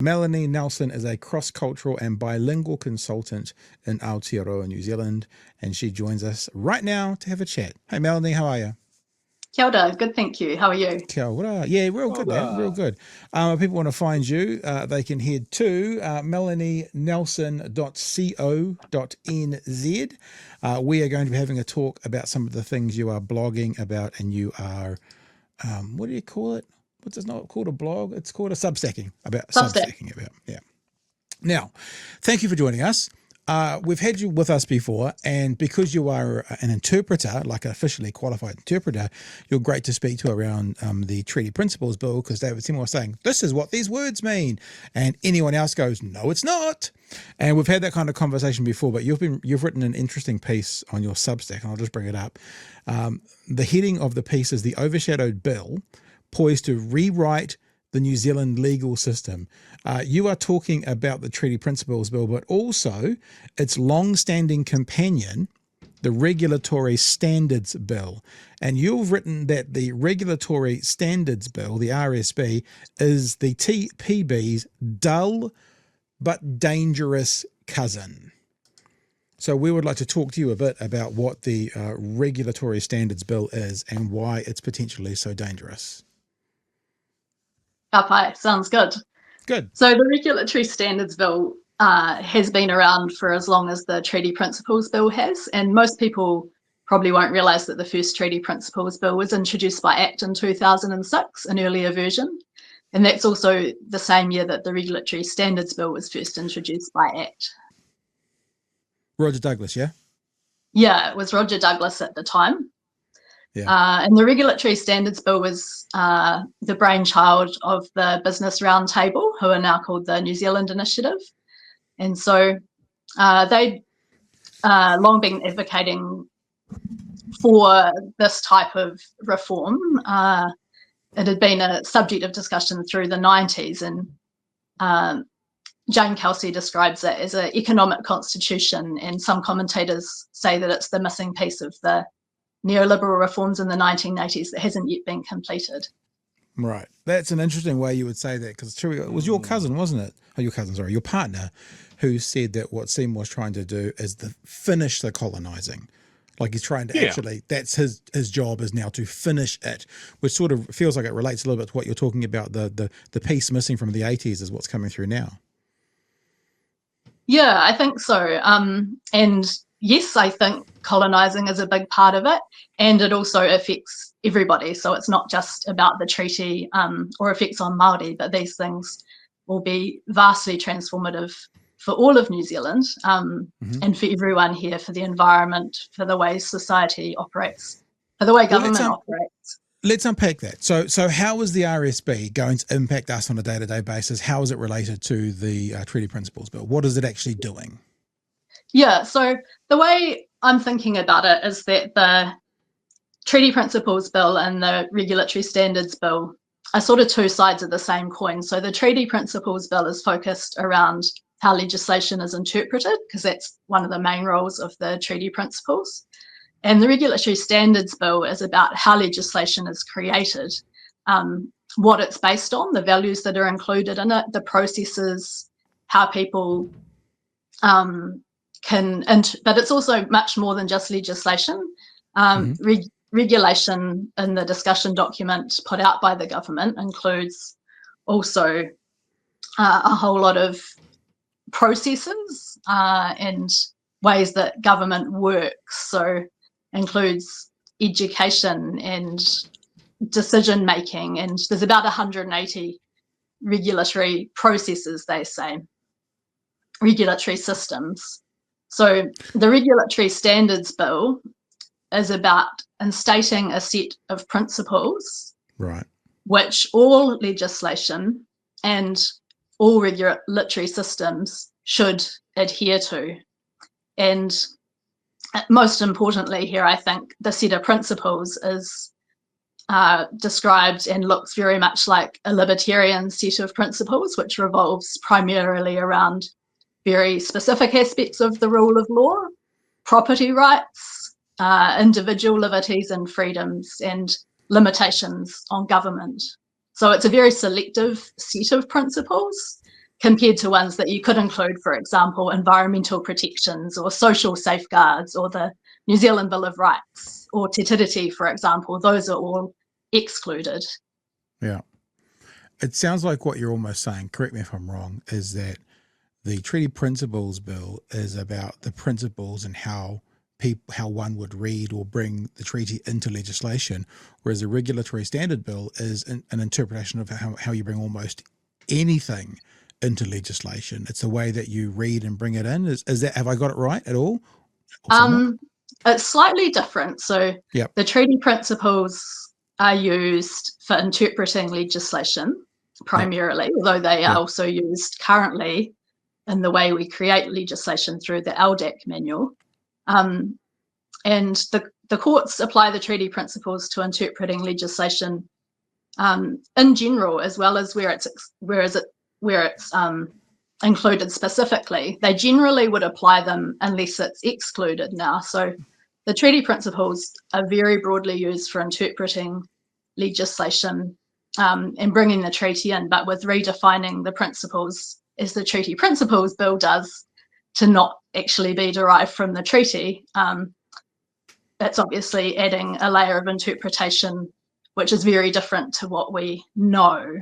Melanie Nelson is a cross-cultural and bilingual consultant in Aotearoa, New Zealand, and she joins us right now to have a chat. Hey, Melanie, how are you? Kia ora, good, thank you. How are you? Kia ora. Yeah, real good, man. Real good. If people want to find you, they can head to melanienelson.co.nz. We are going to be having a talk about some of the things you are blogging about, and you are, what do you call it? What's it not called a blog? It's called a substacking about. Yeah. Now, thank you for joining us. We've had you with us before, and because you are an interpreter, like an officially qualified interpreter, you're great to speak to around the Treaty Principles Bill, because David Seymour was saying, this is what these words mean. And anyone else goes, no, it's not. And we've had that kind of conversation before, but you've written an interesting piece on your Substack, and I'll just bring it up. The heading of the piece is the Overshadowed Bill, poised to rewrite the New Zealand legal system. You are talking about the Treaty Principles Bill, but also its long-standing companion, the Regulatory Standards Bill. And you've written that the Regulatory Standards Bill, the RSB, is the TPB's dull but dangerous cousin. So we would like to talk to you a bit about what the Regulatory Standards Bill is and why it's potentially so dangerous. Hi, sounds good. Good. So the Regulatory Standards Bill has been around for as long as the Treaty Principles Bill has, and most people probably won't realise that the first Treaty Principles Bill was introduced by Act in 2006, an earlier version, and that's also the same year that the Regulatory Standards Bill was first introduced by Act. Roger Douglas, yeah? Yeah, it was Roger Douglas at the time. Yeah. And the Regulatory Standards Bill was the brainchild of the Business Roundtable, who are now called the New Zealand Initiative. And so they'd long been advocating for this type of reform. It had been a subject of discussion through the 90s, and Jane Kelsey describes it as an economic constitution, and some commentators say that it's the missing piece of the neoliberal reforms in the 1980s that hasn't yet been completed. Right. That's an interesting way you would say that, because it was your cousin, wasn't it? Oh, your partner, who said that what Seymour was trying to do is to finish the colonising. Like he's trying to actually, that's his job is now to finish it, which sort of feels like it relates a little bit to what you're talking about. The piece missing from the 80s is what's coming through now. Yeah, I think so. And yes, I think colonising is a big part of it, and it also affects everybody. So it's not just about the treaty or effects on Māori, but these things will be vastly transformative for all of New Zealand and for everyone here, for the environment, for the way society operates, for the way government operates. Let's unpack that. So how is the RSB going to impact us on a day-to-day basis? How is it related to the Treaty Principles Bill? What is it actually doing? Yeah, so the way I'm thinking about it is that the Treaty Principles Bill and the Regulatory Standards Bill are sort of two sides of the same coin. So the Treaty Principles Bill is focused around how legislation is interpreted, because that's one of the main roles of the Treaty Principles. And the Regulatory Standards Bill is about how legislation is created, what it's based on, the values that are included in it, the processes, how people but it's also much more than just legislation. Regulation in the discussion document put out by the government includes also a whole lot of processes and ways that government works. So includes education and decision making, and there's about 180 regulatory processes, they say, regulatory systems. So the Regulatory Standards Bill is about instating a set of principles, right, which all legislation and all regulatory systems should adhere to. And most importantly here, I think the set of principles is described and looks very much like a libertarian set of principles, which revolves primarily around very specific aspects of the rule of law, property rights, individual liberties and freedoms, and limitations on government. So it's a very selective set of principles, compared to ones that you could include, for example, environmental protections or social safeguards or the New Zealand Bill of Rights or Te Tiriti, for example. Those are all excluded. Yeah. It sounds like what you're almost saying, correct me if I'm wrong, is that the Treaty Principles Bill is about the principles and how one would read or bring the treaty into legislation, whereas the Regulatory Standard Bill is an interpretation of how you bring almost anything into legislation. It's the way that you read and bring it in. Is that, have I got it right at all? It's slightly different. So yep. The treaty principles are used for interpreting legislation primarily, yep. although they are also used currently in the way we create legislation through the LDAC manual. And the courts apply the treaty principles to interpreting legislation in general, as well as where it's included specifically. They generally would apply them unless it's excluded now. So the treaty principles are very broadly used for interpreting legislation and bringing the treaty in, but with redefining the principles as the Treaty Principles Bill does to not actually be derived from the treaty. That's obviously adding a layer of interpretation, which is very different to what we know.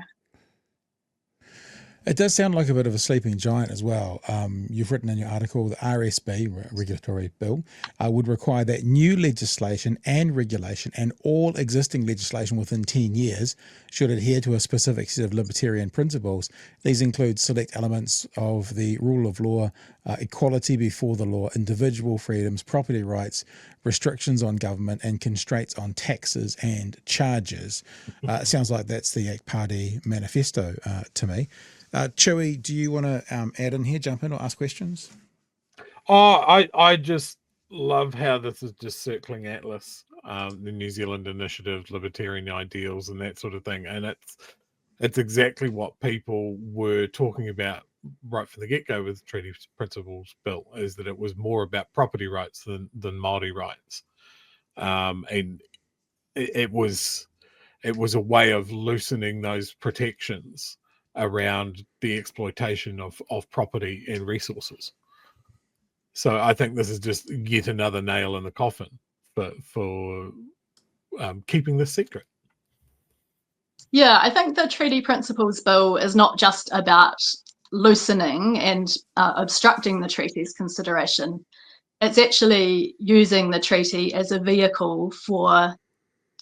It does sound like a bit of a sleeping giant as well. You've written in your article, the RSB, Regulatory Bill, would require that new legislation and regulation and all existing legislation within 10 years should adhere to a specific set of libertarian principles. These include select elements of the rule of law, equality before the law, individual freedoms, property rights, restrictions on government, and constraints on taxes and charges. It sounds like that's the ACT Party manifesto to me. Chewie, do you want to add in here, jump in or ask questions? I just love how this is just circling Atlas, the New Zealand Initiative, libertarian ideals and that sort of thing. And it's exactly what people were talking about right from the get-go with the Treaty Principles Bill, is that it was more about property rights than Māori rights. And it was a way of loosening those protections around the exploitation of property and resources. So I think this is just yet another nail in the coffin for keeping this secret. Yeah, I think the Treaty Principles Bill is not just about loosening and obstructing the treaty's consideration. It's actually using the treaty as a vehicle for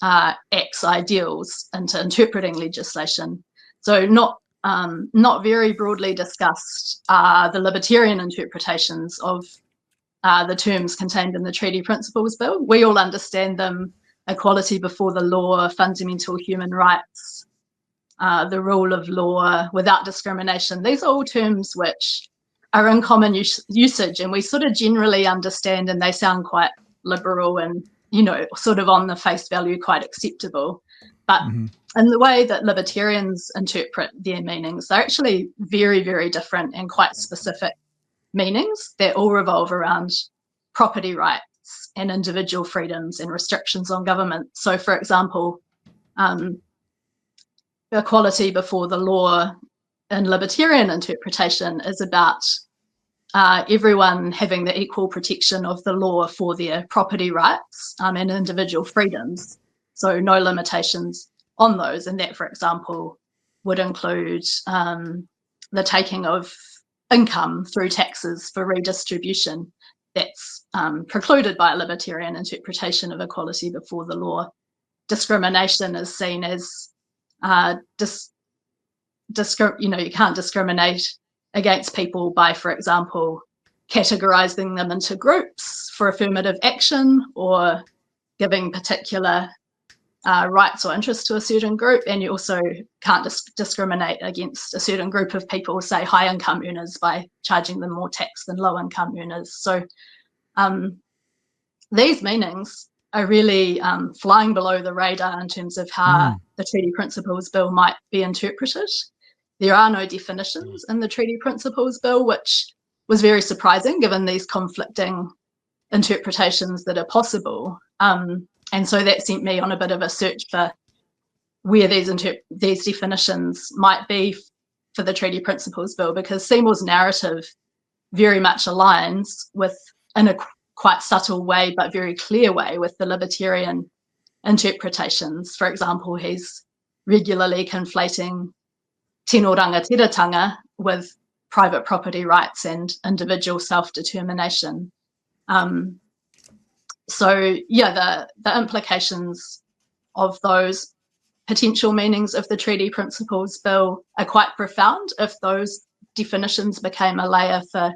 ACT's ideals into interpreting legislation. So not very broadly discussed are the libertarian interpretations of the terms contained in the Treaty Principles Bill. We all understand them: equality before the law, fundamental human rights, the rule of law, without discrimination. These are all terms which are in common usage, and we sort of generally understand, and they sound quite liberal and, you know, sort of on the face value quite acceptable. But in the way that libertarians interpret their meanings, they're actually very, very different and quite specific meanings that all revolve around property rights and individual freedoms and restrictions on government. So, for example, equality before the law in libertarian interpretation is about everyone having the equal protection of the law for their property rights and individual freedoms. So no limitations on those. And that, for example, would include the taking of income through taxes for redistribution. That's precluded by a libertarian interpretation of equality before the law. Discrimination is seen as, you can't discriminate against people by, for example, categorizing them into groups for affirmative action or giving particular rights or interests to a certain group. And you also can't discriminate against a certain group of people, say high income earners, by charging them more tax than low income earners. So these meanings are really flying below the radar in terms of how the Treaty Principles Bill might be interpreted. There are no definitions in the Treaty Principles Bill, which was very surprising given these conflicting interpretations that are possible. And so that sent me on a bit of a search for where these definitions might be for the Treaty Principles Bill, because Seymour's narrative very much aligns with, in a quite subtle way but very clear way, with the libertarian interpretations. For example, he's regularly conflating tino rangatiratanga with private property rights and individual self-determination. So yeah, the implications of those potential meanings of the Treaty Principles Bill are quite profound if those definitions became a layer for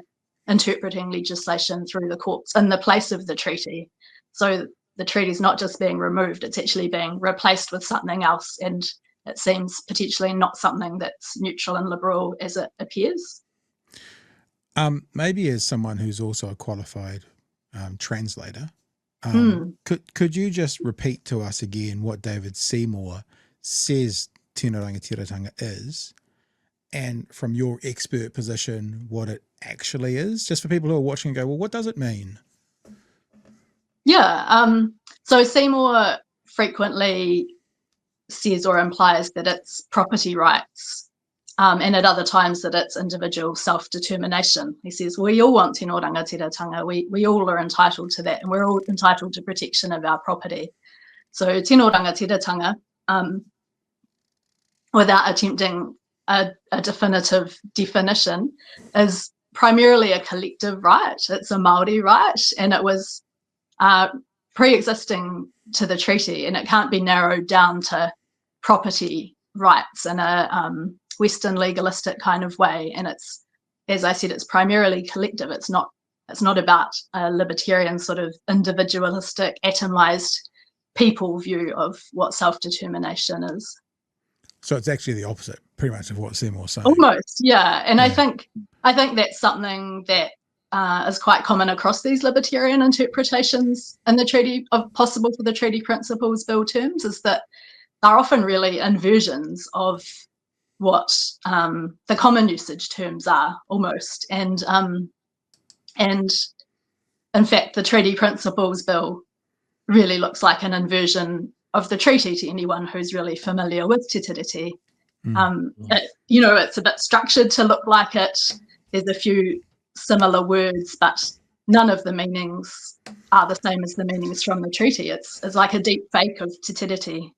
interpreting legislation through the courts in the place of the treaty. So the treaty is not just being removed, it's actually being replaced with something else, and it seems potentially not something that's neutral and liberal as it appears. Maybe as someone who's also a qualified translator, could you just repeat to us again what David Seymour says tino rangatiratanga is, and from your expert position, what it actually is, just for people who are watching and go, well, what does it mean? Yeah, so Seymour frequently says or implies that it's property rights, and at other times that it's individual self-determination. He says, we all want tino rangatiratanga, we all are entitled to that, and we're all entitled to protection of our property. So tino rangatiratanga, without attempting a definitive definition, is primarily a collective right. It's a Māori right, and it was pre-existing to the treaty, and it can't be narrowed down to property rights in a Western legalistic kind of way. And it's, as I said, it's primarily collective. It's not about a libertarian sort of individualistic, atomized people view of what self-determination is. So it's actually the opposite, pretty much, of what Seymour's saying. Almost, yeah. And yeah. I think that's something that is quite common across these libertarian interpretations in the treaty, of possible for the Treaty Principles Bill terms, is that they're often really inversions of what the common usage terms are, almost. And in fact, the Treaty Principles Bill really looks like an inversion of the treaty to anyone who's really familiar with Te Tiriti. It's a bit structured to look like it. There's a few similar words, but none of the meanings are the same as the meanings from the treaty. It's like a deep fake of Te Tiriti.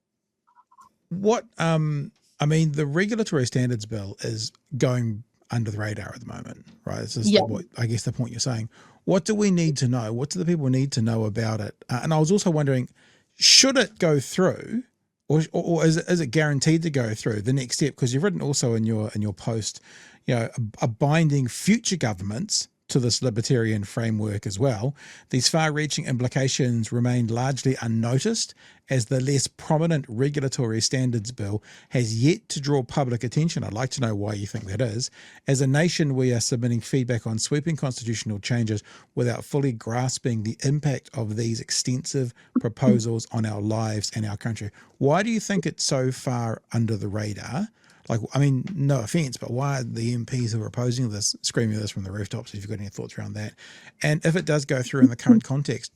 What, I mean, the Regulatory Standards Bill is going under the radar at the moment, right? This is I guess the point you're saying. What do we need to know? What do the people need to know about it? And I was also wondering, should it go through, or is it guaranteed to go through the next step? Because you've written also in your post, a binding future governments to this libertarian framework as well. These far-reaching implications remain largely unnoticed, as the less prominent Regulatory Standards Bill has yet to draw public attention. I'd like to know why you think that is. As a nation, we are submitting feedback on sweeping constitutional changes without fully grasping the impact of these extensive proposals on our lives and our country. Why do you think it's so far under the radar? Like, I mean, no offense, but why are the MPs who are opposing this screaming this from the rooftops? If you've got any thoughts around that. And if it does go through in the current context,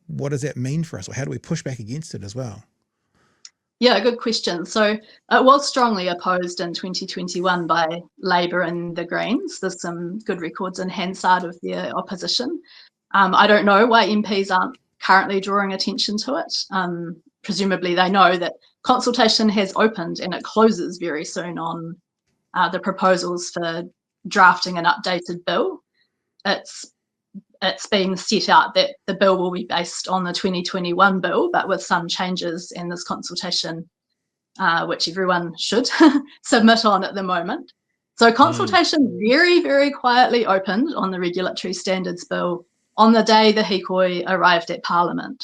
what does that mean for us? Or how do we push back against it as well? Yeah, good question. So it was strongly opposed in 2021 by Labour and the Greens. There's some good records in Hansard of their opposition. I don't know why MPs aren't currently drawing attention to it. Presumably they know that consultation has opened and it closes very soon on the proposals for drafting an updated bill. It's been set out that the bill will be based on the 2021 bill, but with some changes in this consultation, which everyone should submit on at the moment. So consultation very, very quietly opened on the Regulatory Standards Bill on the day the Hikoi arrived at Parliament.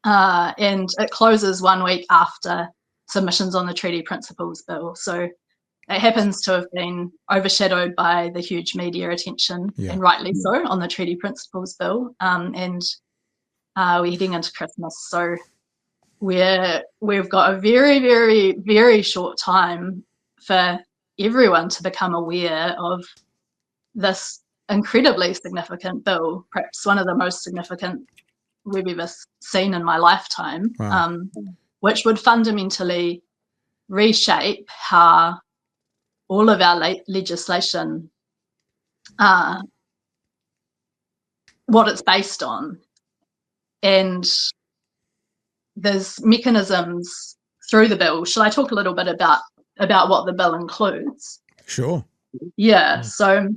And it closes 1 week after submissions on the Treaty Principles Bill. So it happens to have been overshadowed by the huge media attention, and rightly so, on the Treaty Principles Bill. And we're heading into Christmas. So we've got a very, very, very short time for everyone to become aware of this incredibly significant bill, perhaps one of the most significant we've ever seen in my lifetime, which would fundamentally reshape how all of our legislation, what it's based on. And there's mechanisms through the bill. Shall I talk a little bit about what the bill includes? Sure. Yeah, so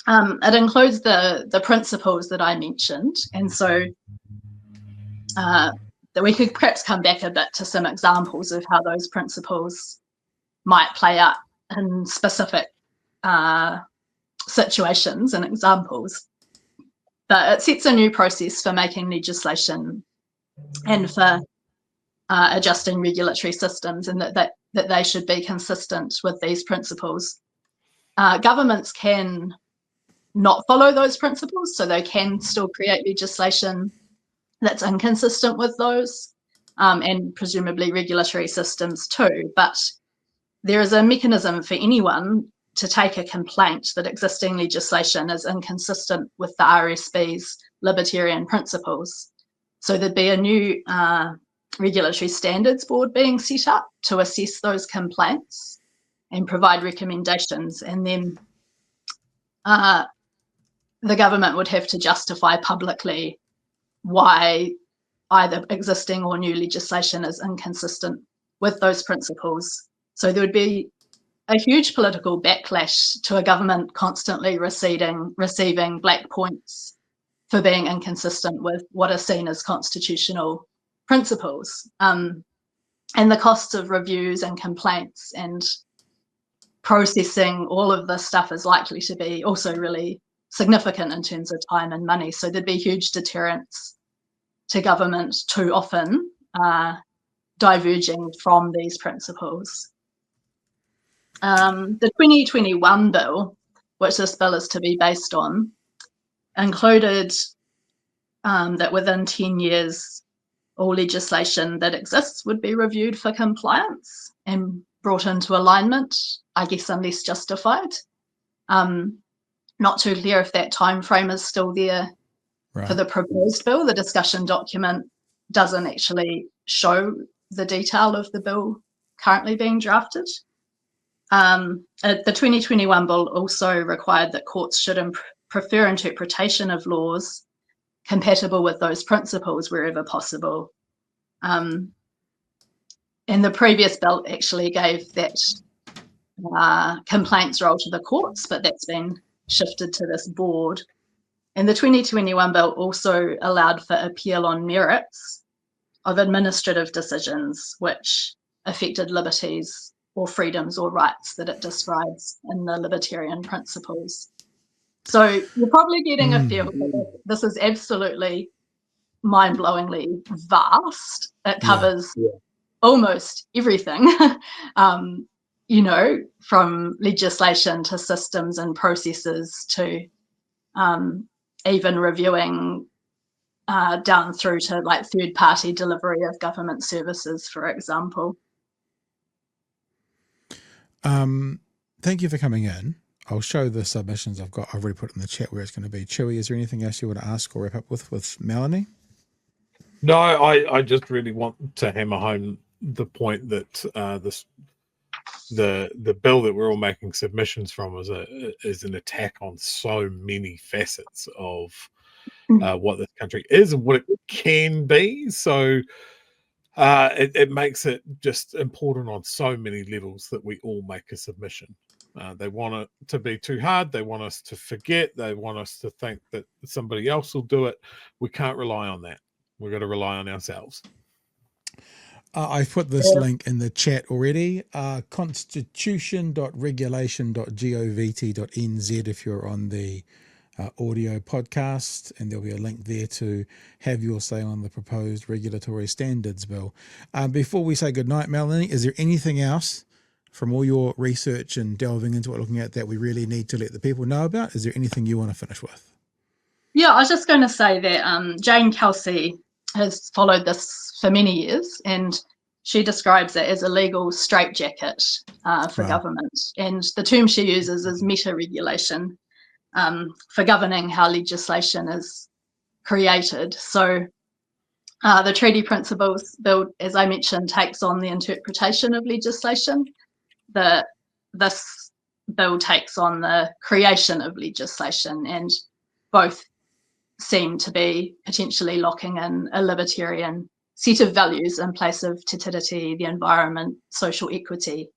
it includes the principles that I mentioned, and so that we could perhaps come back a bit to some examples of how those principles might play out in specific situations and examples. But it sets a new process for making legislation and for adjusting regulatory systems, and that they should be consistent with these principles. Governments can not follow those principles, so they can still create legislation that's inconsistent with those, and presumably regulatory systems too. But there is a mechanism for anyone to take a complaint that existing legislation is inconsistent with the RSB's libertarian principles. So there'd be a new regulatory standards board being set up to assess those complaints and provide recommendations, and then the government would have to justify publicly why either existing or new legislation is inconsistent with those principles. So there would be a huge political backlash to a government constantly receiving black points for being inconsistent with what are seen as constitutional principles. And the costs of reviews and complaints and processing all of this stuff is likely to be also really significant in terms of time and money. So there'd be huge deterrence to government too often diverging from these principles. The 2021 bill, which this bill is to be based on, included that within 10 years, all legislation that exists would be reviewed for compliance and brought into alignment, I guess, unless justified. Not too clear if that time frame is still there for the proposed bill. The discussion document doesn't actually show the detail of the bill currently being drafted. The 2021 bill also required that courts should prefer interpretation of laws compatible with those principles wherever possible. And the previous bill actually gave that complaints role to the courts, but that's been shifted to this board. And the 2021 bill also allowed for appeal on merits of administrative decisions which affected liberties or freedoms or rights that it describes in the libertarian principles. So you're probably getting a feel that this is absolutely mind-blowingly vast. It covers almost everything, you know, from legislation to systems and processes to even reviewing down through to like third-party delivery of government services, for example. Thank you for coming in. I'll show the submissions I've got. I've already put in the chat where it's going to be. Chewie, is there anything else you want to ask or wrap up with Melanie? No, I just really want to hammer home the point that the bill that we're all making submissions from is an attack on so many facets of what this country is and what it can be. So it makes it just important on so many levels that we all make a submission. They want it to be too hard. They want us to forget. They want us to think that somebody else will do it. We can't rely on that. We've got to rely on ourselves. I've put this link in the chat already, constitution.regulation.govt.nz if you're on the audio podcast, and there'll be a link there to have your say on the proposed regulatory standards bill. Before we say goodnight, Melanie, is there anything else from all your research and delving into it, looking at that we really need to let the people know about? Is there anything you want to finish with? Yeah, I was just going to say that Jane Kelsey has followed this for many years, and she describes it as a legal straitjacket for government. And the term she uses is meta-regulation for governing how legislation is created. So the Treaty Principles Bill, as I mentioned, takes on the interpretation of legislation. The this bill takes on the creation of legislation, and both seem to be potentially locking in a libertarian set of values in place of te tiriti, the environment, social equity,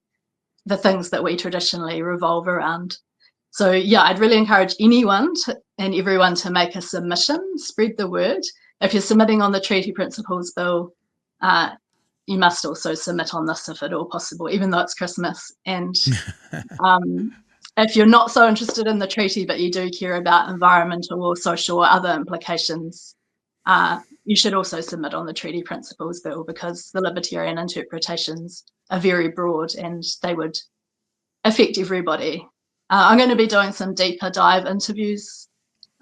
the things that we traditionally revolve around. So yeah, I'd really encourage anyone and everyone to make a submission, spread the word. If you're submitting on the Treaty Principles Bill, you must also submit on this if at all possible, even though it's Christmas. And if you're not so interested in the treaty, but you do care about environmental or social or other implications, you should also submit on the Treaty Principles Bill, because the libertarian interpretations are very broad and they would affect everybody. I'm going to be doing some deeper dive interviews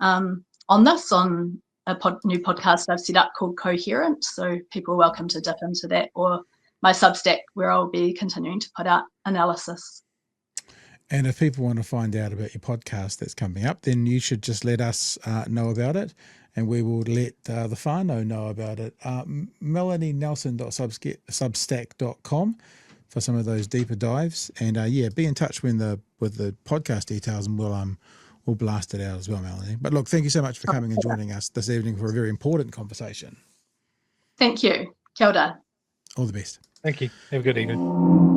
on this on a new podcast I've set up called Coherent, so people are welcome to dip into that, or my Substack, where I'll be continuing to put out analysis. And if people want to find out about your podcast that's coming up, then you should just let us know about it, and we will let the whānau know about it. melanienelson.substack.com for some of those deeper dives. And yeah, be in touch with the podcast details, and we'll blast it out as well, Melanie. But look, thank you so much for coming and joining us this evening for a very important conversation. Thank you. Kia ora. All the best. Thank you. Have a good evening.